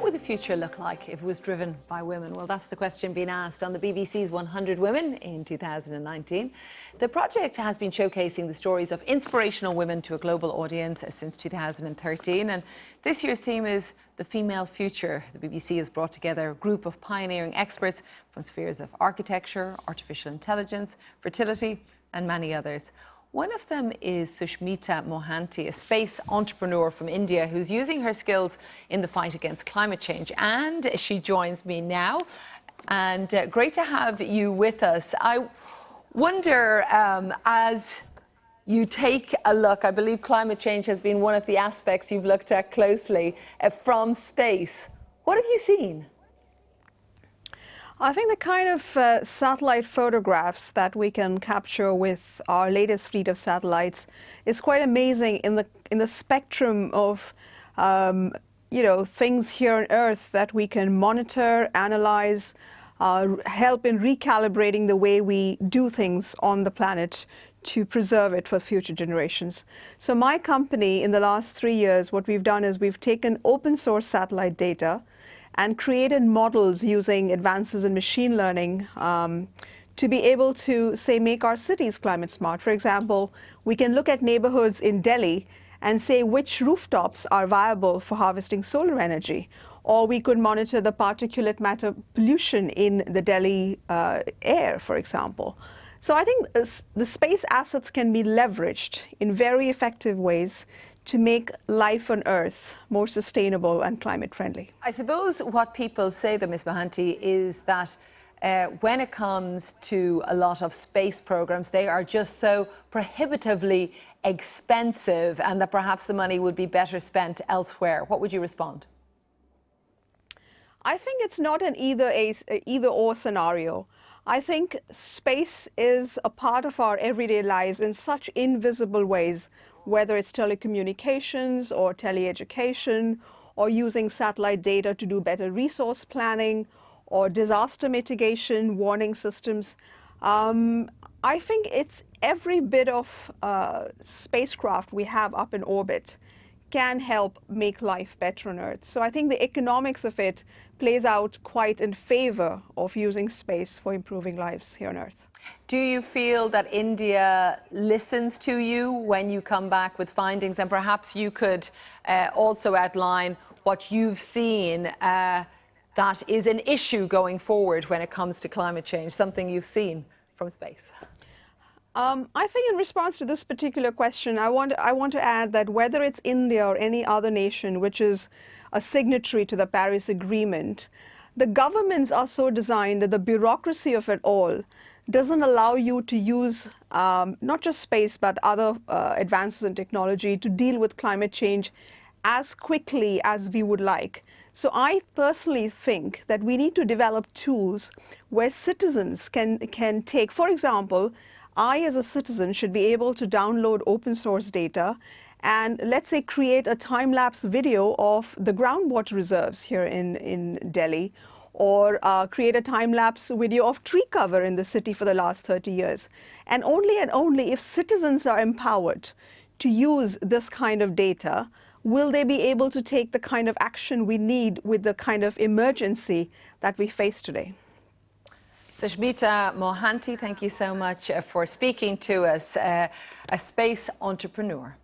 would the future look like if it was driven by women? Well, that's the question being asked on the BBC's 100 Women in 2019. The project has been showcasing the stories of inspirational women to a global audience since 2013. And this year's theme is the female future. The BBC has brought together a group of pioneering experts from spheres of architecture, artificial intelligence, fertility, and many others. One of them is Sushmita Mohanty, a space entrepreneur from India who's using her skills in the fight against climate change. And she joins me now. And great to have you with us. I wonder, as you take a look, I believe climate change has been one of the aspects you've looked at closely from space. What have you seen? I think the kind of satellite photographs that we can capture with our latest fleet of satellites is quite amazing in the spectrum of things here on Earth that we can monitor, analyze, help in recalibrating the way we do things on the planet to preserve it for future generations. So my company, in the last 3 years, what we've done is we've taken open source satellite data and created models using advances in machine learning to be able to, say, make our cities climate smart. For example, we can look at neighborhoods in Delhi and say which rooftops are viable for harvesting solar energy. Or we could monitor the particulate matter pollution in the Delhi air, for example. So I think the space assets can be leveraged in very effective ways to make life on Earth more sustainable and climate friendly. I suppose what people say, though, Ms. Mohanty, is that when it comes to a lot of space programs, they are just so prohibitively expensive and that perhaps the money would be better spent elsewhere. What would you respond? I think it's not an either or scenario. I think space is a part of our everyday lives in such invisible ways, whether it's telecommunications or teleeducation, or using satellite data to do better resource planning, or disaster mitigation, warning systems. I think it's every bit of spacecraft we have up in orbit can help make life better on Earth. So I think the economics of it plays out quite in favor of using space for improving lives here on Earth. Do you feel that India listens to you when you come back with findings? And perhaps you could also outline what you've seen that is an issue going forward when it comes to climate change, something you've seen from space. I think in response to this particular question, I want to add that whether it's India or any other nation which is a signatory to the Paris Agreement, the governments are so designed that the bureaucracy of it all doesn't allow you to use not just space but other advances in technology to deal with climate change as quickly as we would like. So I personally think that we need to develop tools where citizens can take, for example, I as a citizen should be able to download open source data and, let's say, create a time-lapse video of the groundwater reserves here in Delhi, or create a time-lapse video of tree cover in the city for the last 30 years. And only if citizens are empowered to use this kind of data will they be able to take the kind of action we need with the kind of emergency that we face today. Sushmita Mohanty, thank you so much for speaking to us, a space entrepreneur.